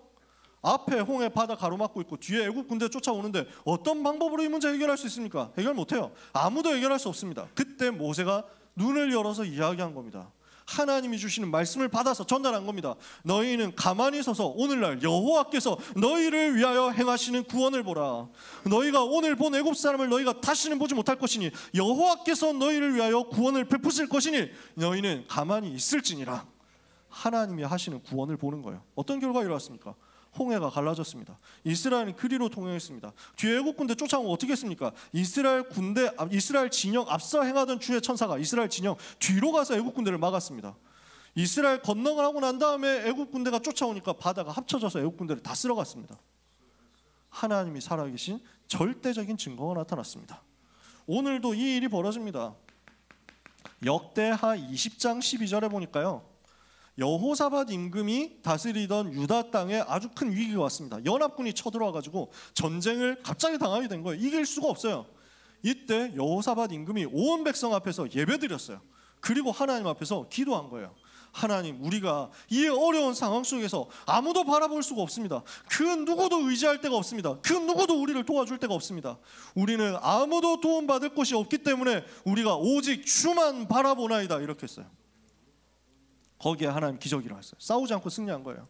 앞에 홍해 바다 가로막고 있고 뒤에 애국 군대 쫓아오는데 어떤 방법으로 이 문제 해결할 수 있습니까? 해결 못해요. 아무도 해결할 수 없습니다. 그때 모세가 눈을 열어서 이야기한 겁니다. 하나님이 주시는 말씀을 받아서 전달한 겁니다. 너희는 가만히 서서 오늘날 여호와께서 너희를 위하여 행하시는 구원을 보라. 너희가 오늘 본 애굽 사람을 너희가 다시는 보지 못할 것이니 여호와께서 너희를 위하여 구원을 베푸실 것이니 너희는 가만히 있을지니라. 하나님이 하시는 구원을 보는 거예요. 어떤 결과가 일어났습니까? 홍해가 갈라졌습니다. 이스라엘은 그리로 통행했습니다. 뒤에 애국 군대 쫓아오면 어떻게 했습니까? 이스라엘 진영 앞서 행하던 주의 천사가 이스라엘 진영 뒤로 가서 애국 군대를 막았습니다. 이스라엘 건너가고 하고 난 다음에 애국 군대가 쫓아오니까 바다가 합쳐져서 애국 군대를 다 쓸어갔습니다. 하나님이 살아계신 절대적인 증거가 나타났습니다. 오늘도 이 일이 벌어집니다. 역대하 20장 12절에 보니까요, 여호사밧 임금이 다스리던 유다 땅에 아주 큰 위기가 왔습니다. 연합군이 쳐들어와가지고 전쟁을 갑자기 당하게 된 거예요. 이길 수가 없어요. 이때 여호사밧 임금이 온 백성 앞에서 예배드렸어요. 그리고 하나님 앞에서 기도한 거예요. 하나님, 우리가 이 어려운 상황 속에서 아무도 바라볼 수가 없습니다. 그 누구도 의지할 데가 없습니다. 그 누구도 우리를 도와줄 데가 없습니다. 우리는 아무도 도움받을 곳이 없기 때문에 우리가 오직 주만 바라보나이다, 이렇게 했어요. 거기에 하나님 기적이 일어났어요. 싸우지 않고 승리한 거예요.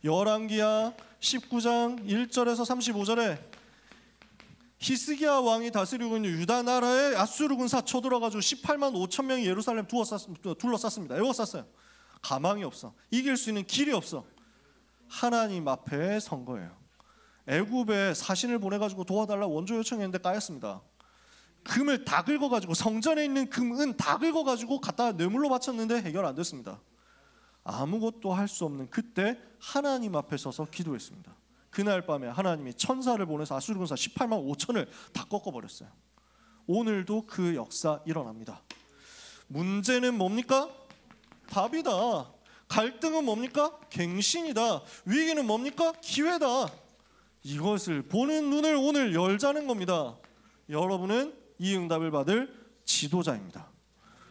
열왕기하 19장 1절에서 35절에 히스기야 왕이 다스리고 있는 유다 나라에 아수르 군사 쳐들어가지고 18만 5천 명이 예루살렘 둘러쌌습니다. 에워쌌어요. 가망이 없어. 이길 수 있는 길이 없어. 하나님 앞에 선 거예요. 애굽에 사신을 보내가지고 도와달라 원조 요청했는데 까였습니다. 금을 다 긁어가지고, 성전에 있는 금은 다 긁어가지고 갖다 뇌물로 바쳤는데 해결 안 됐습니다. 아무것도 할 수 없는 그때 하나님 앞에 서서 기도했습니다. 그날 밤에 하나님이 천사를 보내서 아수르 군사 18만 5천을 다 꺾어버렸어요. 오늘도 그 역사 일어납니다. 문제는 뭡니까? 답이다. 갈등은 뭡니까? 갱신이다. 위기는 뭡니까? 기회다. 이것을 보는 눈을 오늘 열자는 겁니다. 여러분은 이 응답을 받을 지도자입니다.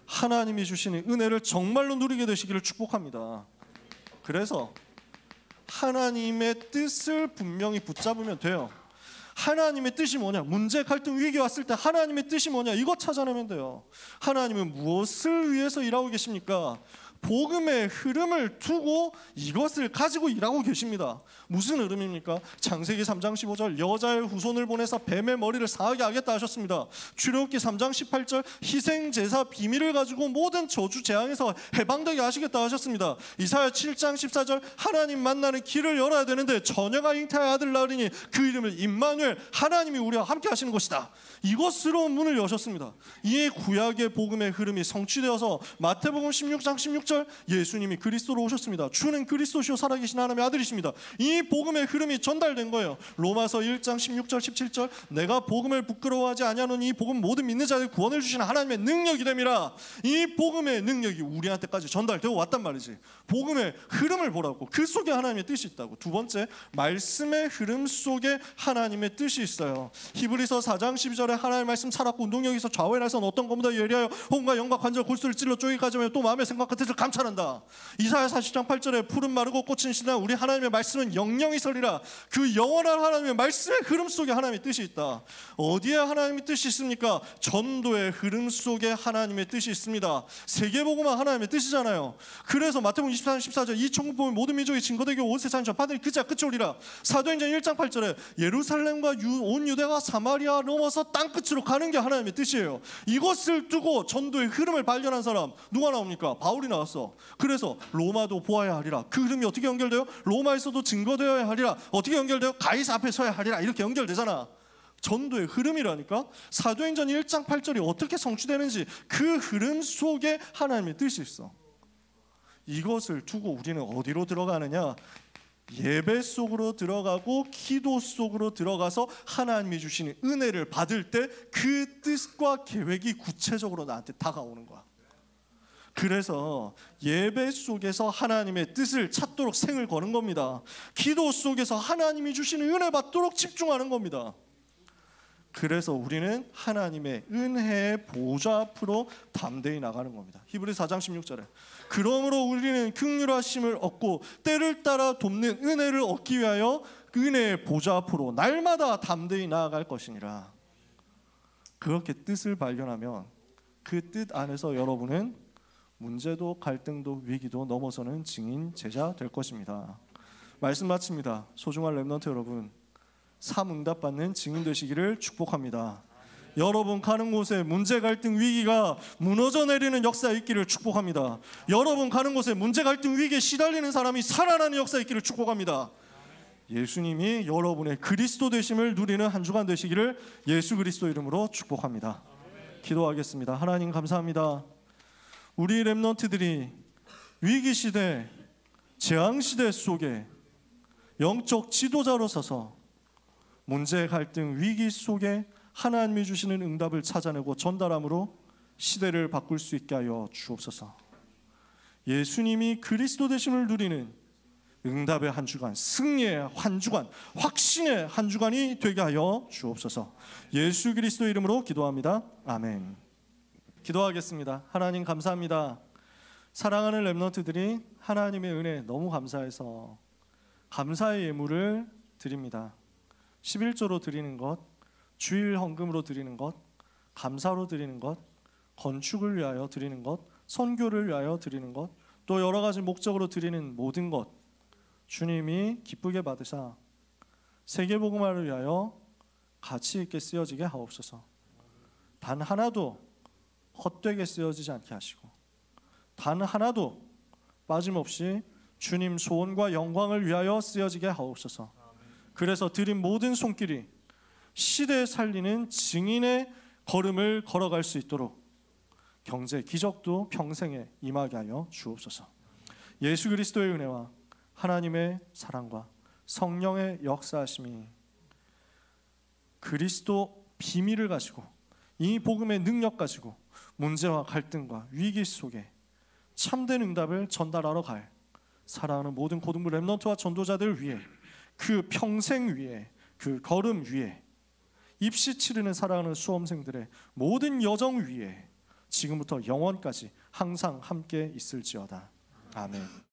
하나님이 주시는 은혜를 정말로 누리게 되시기를 축복합니다. 그래서 하나님의 뜻을 분명히 붙잡으면 돼요. 하나님의 뜻이 뭐냐? 문제, 갈등, 위기 왔을 때 하나님의 뜻이 뭐냐? 이거 찾아내면 돼요. 하나님은 무엇을 위해서 일하고 계십니까? 복음의 흐름을 두고 이것을 가지고 일하고 계십니다. 무슨 흐름입니까? 창세기 3장 15절 여자의 후손을 보내서 뱀의 머리를 상하게 하겠다 하셨습니다. 출애굽기 3장 18절 희생제사 비밀을 가지고 모든 저주 재앙에서 해방되게 하시겠다 하셨습니다. 이사야 7장 14절 하나님 만나는 길을 열어야 되는데 처녀가 잉태하여 아들 낳으리니 그 이름을 임마누엘, 하나님이 우리와 함께 하시는 것이다. 이것으로 문을 여셨습니다. 이 구약의 복음의 흐름이 성취되어서 마태복음 16장 16절 예수님이 그리스도로 오셨습니다. 주는 그리스도시요 살아계신 하나님의 아들이십니다. 이 복음의 흐름이 전달된 거예요. 로마서 1장 16절 17절 내가 복음을 부끄러워하지 아니하노니 이 복음 모든 믿는 자들 구원을 주시는 하나님의 능력이 됨이라. 이 복음의 능력이 우리한테까지 전달되어 왔단 말이지. 복음의 흐름을 보라고. 그 속에 하나님의 뜻이 있다고. 두 번째, 말씀의 흐름 속에 하나님의 뜻이 있어요. 히브리서 4장 12절에 하나님의 말씀 살았고 운동력이 있어 좌우의 날선 어떤 것보다 예리하여 혼과 영과 관절 골수를 찔러 쪼개까지 하며 또 마음의 생각과 뜻을 감찰한다. 이사야 40장 8절에 푸른 마르고 꽃은 시나 우리 하나님의 말씀은 영영이 서리라. 그 영원한 하나님의 말씀의 흐름 속에 하나님의 뜻이 있다. 어디에 하나님의 뜻이 있습니까? 전도의 흐름 속에 하나님의 뜻이 있습니다. 세계복음은 하나님의 뜻이잖아요. 그래서 마태복음 24장 14절 이 천국 보면 모든 민족이 증거되게 온 세상에 전파되니 그자 끝이 오리라. 사도행전 1장 8절에 예루살렘과 온 유대가 사마리아 넘어서 땅끝으로 가는 게 하나님의 뜻이에요. 이것을 두고 전도의 흐름을 발견한 사람 누가 나옵니까? 바울이 나왔어. 그래서 로마도 보아야 하리라. 그 흐름이 어떻게 연결돼요? 로마에서도 증거되어야 하리라. 어떻게 연결돼요? 가이사 앞에 서야 하리라. 이렇게 연결되잖아. 전도의 흐름이라니까. 사도행전 1장 8절이 어떻게 성취되는지 그 흐름 속에 하나님의 뜻이 있어. 이것을 두고 우리는 어디로 들어가느냐? 예배 속으로 들어가고 기도 속으로 들어가서 하나님이 주시는 은혜를 받을 때 그 뜻과 계획이 구체적으로 나한테 다가오는 거야. 그래서 예배 속에서 하나님의 뜻을 찾도록 생을 거는 겁니다. 기도 속에서 하나님이 주시는 은혜 받도록 집중하는 겁니다. 그래서 우리는 하나님의 은혜의 보좌 앞으로 담대히 나가는 겁니다. 히브리서 4장 16절에 그러므로 우리는 긍휼하심을 얻고 때를 따라 돕는 은혜를 얻기 위하여 은혜의 보좌 앞으로 날마다 담대히 나아갈 것이니라. 그렇게 뜻을 발견하면 그 뜻 안에서 여러분은 문제도 갈등도 위기도 넘어서는 증인 제자 될 것입니다. 말씀 마칩니다. 소중한 렘넌트 여러분, 삶 응답받는 증인 되시기를 축복합니다. 여러분 가는 곳에 문제, 갈등, 위기가 무너져 내리는 역사 있기를 축복합니다. 여러분 가는 곳에 문제, 갈등, 위기에 시달리는 사람이 살아나는 역사 있기를 축복합니다. 예수님이 여러분의 그리스도 되심을 누리는 한 주간 되시기를 예수 그리스도 이름으로 축복합니다. 기도하겠습니다. 하나님 감사합니다. 우리 렘넌트들이 위기시대, 재앙시대 속에 영적 지도자로 서서 문제, 갈등, 위기 속에 하나님이 주시는 응답을 찾아내고 전달함으로 시대를 바꿀 수 있게 하여 주옵소서. 예수님이 그리스도 되심을 누리는 응답의 한 주간, 승리의 한 주간, 확신의 한 주간이 되게 하여 주옵소서. 예수 그리스도 이름으로 기도합니다. 아멘. 기도하겠습니다. 하나님 감사합니다. 사랑하는 렘넌트들이 하나님의 은혜에 너무 감사해서 감사의 예물을 드립니다. 11조로 드리는 것, 주일 헌금으로 드리는 것, 감사로 드리는 것, 건축을 위하여 드리는 것, 선교를 위하여 드리는 것, 또 여러 가지 목적으로 드리는 모든 것 주님이 기쁘게 받으사 세계복음화를 위하여 가치 있게 쓰여지게 하옵소서. 단 하나도 헛되게 쓰여지지 않게 하시고 단 하나도 빠짐없이 주님 소원과 영광을 위하여 쓰여지게 하옵소서. 그래서 드린 모든 손길이 시대에 살리는 증인의 걸음을 걸어갈 수 있도록 경제 기적도 평생에 임하게 하여 주옵소서. 예수 그리스도의 은혜와 하나님의 사랑과 성령의 역사하심이 그리스도 비밀을 가지고 이 복음의 능력 가지고 문제와 갈등과 위기 속에 참된 응답을 전달하러 갈 사랑하는 모든 고등부 렘넌트와 전도자들 위해 그 평생 위에 그 걸음 위에 입시 치르는 사랑하는 수험생들의 모든 여정 위에 지금부터 영원까지 항상 함께 있을지어다. 아멘.